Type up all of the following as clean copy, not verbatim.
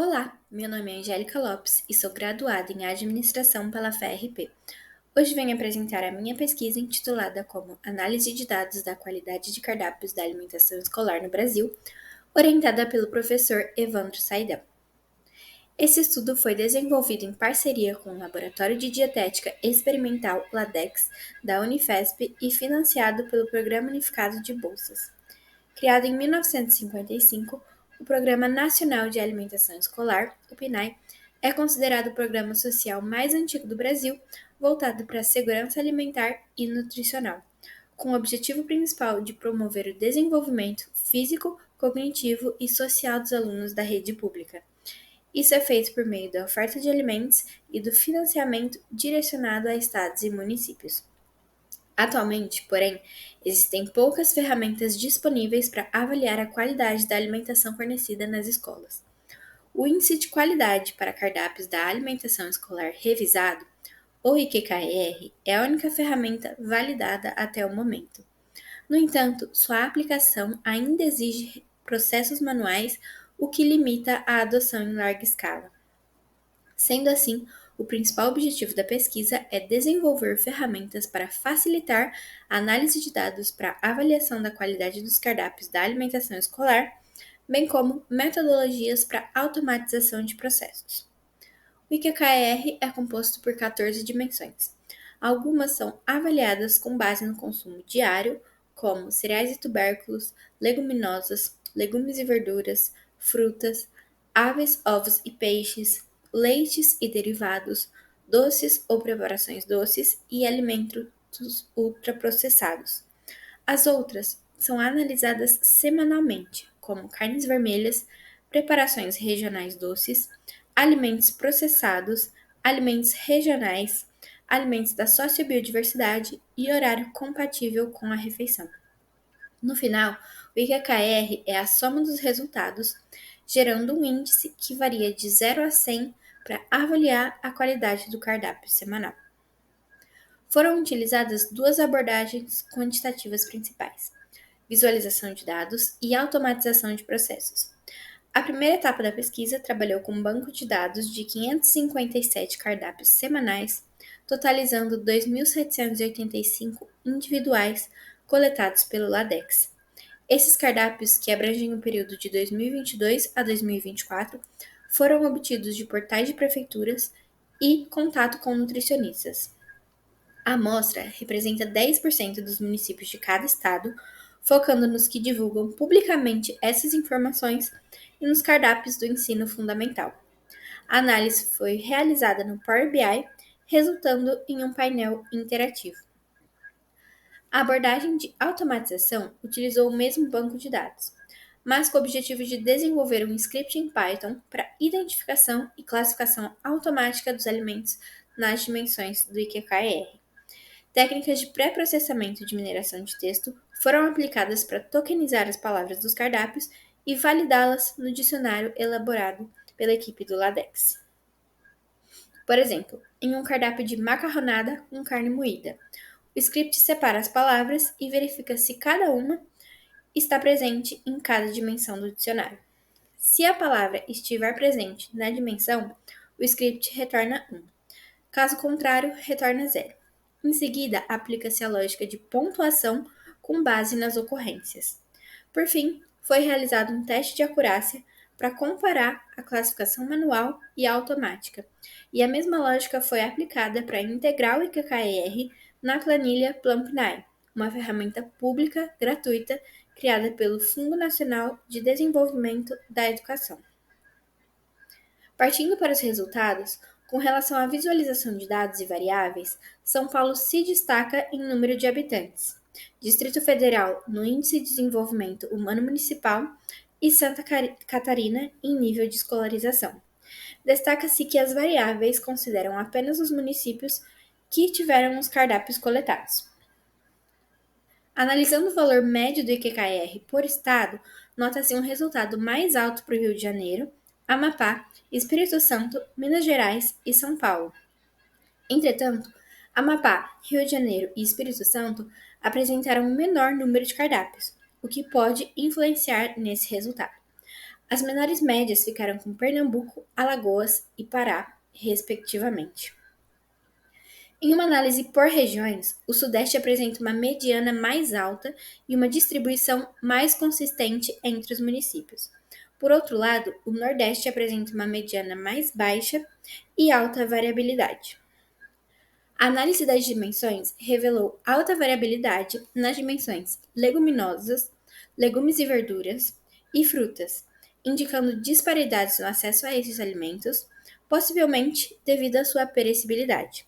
Olá, meu nome é Angélica Lopes e sou graduada em Administração pela FRP. Hoje venho apresentar a minha pesquisa intitulada como Análise de Dados da Qualidade de Cardápios da Alimentação Escolar no Brasil, orientada pelo professor Evandro Saidão. Esse estudo foi desenvolvido em parceria com o Laboratório de Dietética Experimental LADEX da Unifesp e financiado pelo Programa Unificado de Bolsas. Criado em 1955, o Programa Nacional de Alimentação Escolar, o PNAE, é considerado o programa social mais antigo do Brasil, voltado para a segurança alimentar e nutricional, com o objetivo principal de promover o desenvolvimento físico, cognitivo e social dos alunos da rede pública. Isso é feito por meio da oferta de alimentos e do financiamento direcionado a estados e municípios. Atualmente, porém, existem poucas ferramentas disponíveis para avaliar a qualidade da alimentação fornecida nas escolas. O Índice de Qualidade para Cardápios da Alimentação Escolar Revisado, ou IQKR, é a única ferramenta validada até o momento. No entanto, sua aplicação ainda exige processos manuais, o que limita a adoção em larga escala. Sendo assim, o principal objetivo da pesquisa é desenvolver ferramentas para facilitar a análise de dados para avaliação da qualidade dos cardápios da alimentação escolar, bem como metodologias para automatização de processos. O IQKR é composto por 14 dimensões. Algumas são avaliadas com base no consumo diário, como cereais e tubérculos, leguminosas, legumes e verduras, frutas, aves, ovos e peixes, leites e derivados, doces ou preparações doces e alimentos ultraprocessados. As outras são analisadas semanalmente, como carnes vermelhas, preparações regionais doces, alimentos processados, alimentos regionais, alimentos da sociobiodiversidade e horário compatível com a refeição. No final, o IQKR é a soma dos resultados, gerando um índice que varia de 0 a 100 para avaliar a qualidade do cardápio semanal. Foram utilizadas duas abordagens quantitativas principais: visualização de dados e automatização de processos. A primeira etapa da pesquisa trabalhou com um banco de dados de 557 cardápios semanais, totalizando 2.785 individuais coletados pelo LADEX. Esses cardápios, que abrangem o período de 2022 a 2024, foram obtidos de portais de prefeituras e contato com nutricionistas. A amostra representa 10% dos municípios de cada estado, focando nos que divulgam publicamente essas informações e nos cardápios do ensino fundamental. A análise foi realizada no Power BI, resultando em um painel interativo. A abordagem de automatização utilizou o mesmo banco de dados, mas com o objetivo de desenvolver um script em Python para identificação e classificação automática dos alimentos nas dimensões do IQKR. Técnicas de pré-processamento de mineração de texto foram aplicadas para tokenizar as palavras dos cardápios e validá-las no dicionário elaborado pela equipe do LADEX. Por exemplo, em um cardápio de macarronada com carne moída, o script separa as palavras e verifica se cada uma está presente em cada dimensão do dicionário. Se a palavra estiver presente na dimensão, o script retorna 1. Caso contrário, retorna 0. Em seguida, aplica-se a lógica de pontuação com base nas ocorrências. Por fim, foi realizado um teste de acurácia para comparar a classificação manual e a automática, e a mesma lógica foi aplicada para integrar o IQKR na planilha PlumpNAE, uma ferramenta pública gratuita criada pelo Fundo Nacional de Desenvolvimento da Educação. Partindo para os resultados, com relação à visualização de dados e variáveis, São Paulo se destaca em número de habitantes, Distrito Federal no Índice de Desenvolvimento Humano Municipal e Santa Catarina em nível de escolarização. Destaca-se que as variáveis consideram apenas os municípios que tiveram os cardápios coletados. Analisando o valor médio do IQKR por estado, nota-se um resultado mais alto para o Rio de Janeiro, Amapá, Espírito Santo, Minas Gerais e São Paulo. Entretanto, Amapá, Rio de Janeiro e Espírito Santo apresentaram um menor número de cardápios, o que pode influenciar nesse resultado. As menores médias ficaram com Pernambuco, Alagoas e Pará, respectivamente. Em uma análise por regiões, o Sudeste apresenta uma mediana mais alta e uma distribuição mais consistente entre os municípios. Por outro lado, o Nordeste apresenta uma mediana mais baixa e alta variabilidade. A análise das dimensões revelou alta variabilidade nas dimensões leguminosas, legumes e verduras e frutas, indicando disparidades no acesso a esses alimentos, possivelmente devido à sua perecibilidade.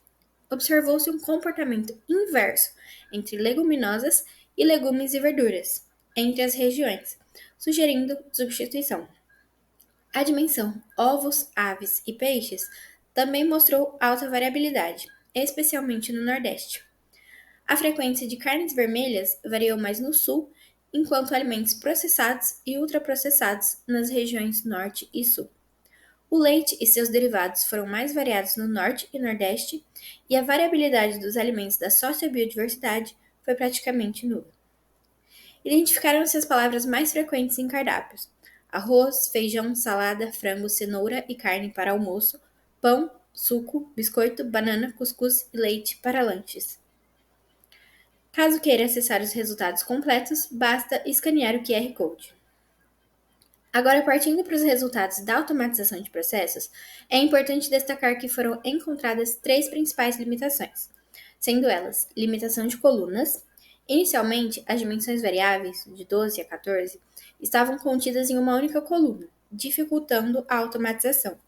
Observou-se um comportamento inverso entre leguminosas e legumes e verduras entre as regiões, sugerindo substituição. A dimensão ovos, aves e peixes também mostrou alta variabilidade, especialmente no Nordeste. A frequência de carnes vermelhas variou mais no Sul, enquanto alimentos processados e ultraprocessados nas regiões Norte e Sul. O leite e seus derivados foram mais variados no Norte e Nordeste, e a variabilidade dos alimentos da sociobiodiversidade foi praticamente nula. Identificaram-se as palavras mais frequentes em cardápios: arroz, feijão, salada, frango, cenoura e carne para almoço, pão, suco, biscoito, banana, cuscuz e leite para lanches. Caso queira acessar os resultados completos, basta escanear o QR Code. Agora, partindo para os resultados da automatização de processos, é importante destacar que foram encontradas três principais limitações, sendo elas limitação de colunas. Inicialmente, as dimensões variáveis, de 12 a 14, estavam contidas em uma única coluna, dificultando a automatização.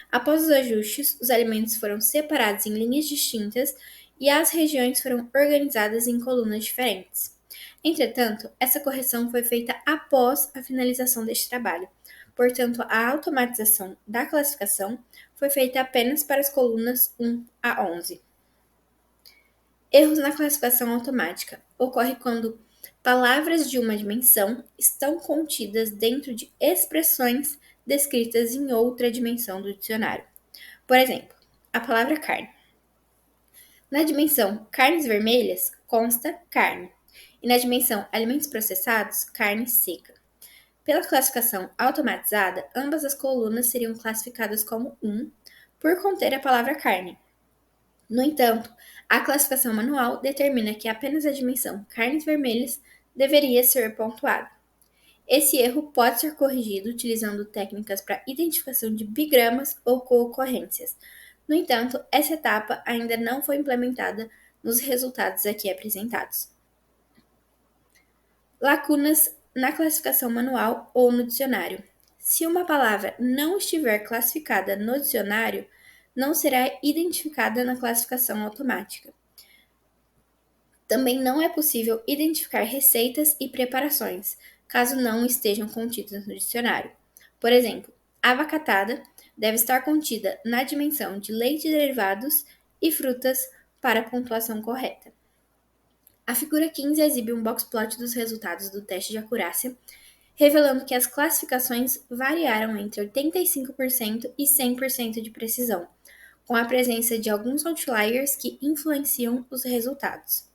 Após os ajustes, os alimentos foram separados em linhas distintas e as regiões foram organizadas em colunas diferentes. Entretanto, essa correção foi feita após a finalização deste trabalho. Portanto, a automatização da classificação foi feita apenas para as colunas 1 a 11. Erros na classificação automática ocorrem quando palavras de uma dimensão estão contidas dentro de expressões descritas em outra dimensão do dicionário. Por exemplo, a palavra carne. Na dimensão carnes vermelhas, consta carne, e na dimensão alimentos processados, carne seca. Pela classificação automatizada, ambas as colunas seriam classificadas como 1 por conter a palavra carne. No entanto, a classificação manual determina que apenas a dimensão carnes vermelhas deveria ser pontuada. Esse erro pode ser corrigido utilizando técnicas para identificação de bigramas ou co-ocorrências. No entanto, essa etapa ainda não foi implementada nos resultados aqui apresentados. Lacunas na classificação manual ou no dicionário. Se uma palavra não estiver classificada no dicionário, não será identificada na classificação automática. Também não é possível identificar receitas e preparações, caso não estejam contidas no dicionário. Por exemplo, abacatada deve estar contida na dimensão de leite e derivados e frutas para a pontuação correta. A figura 15 exibe um boxplot dos resultados do teste de acurácia, revelando que as classificações variaram entre 85% e 100% de precisão, com a presença de alguns outliers que influenciam os resultados.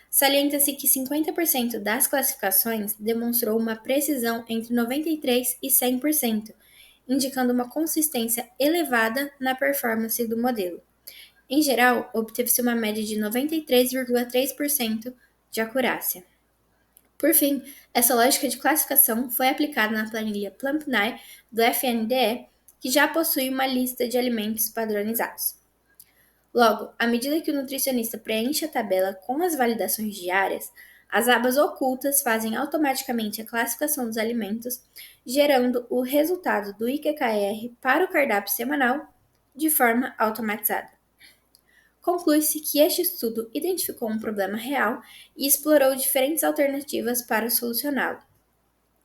Salienta-se que 50% das classificações demonstrou uma precisão entre 93% e 100%, indicando uma consistência elevada na performance do modelo. Em geral, obteve-se uma média de 93,3% de acurácia. Por fim, essa lógica de classificação foi aplicada na planilha PlumpNI do FNDE, que já possui uma lista de alimentos padronizados. Logo, à medida que o nutricionista preenche a tabela com as validações diárias, as abas ocultas fazem automaticamente a classificação dos alimentos, gerando o resultado do IQKR para o cardápio semanal de forma automatizada. Conclui-se que este estudo identificou um problema real e explorou diferentes alternativas para solucioná-lo.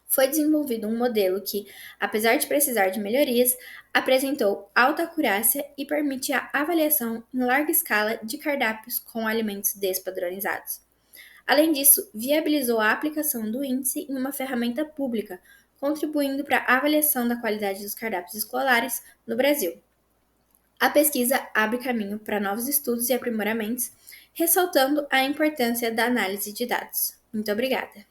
Foi desenvolvido um modelo que, apesar de precisar de melhorias, apresentou alta acurácia e permite a avaliação em larga escala de cardápios com alimentos despadronizados. Além disso, viabilizou a aplicação do índice em uma ferramenta pública, contribuindo para a avaliação da qualidade dos cardápios escolares no Brasil. A pesquisa abre caminho para novos estudos e aprimoramentos, ressaltando a importância da análise de dados. Muito obrigada!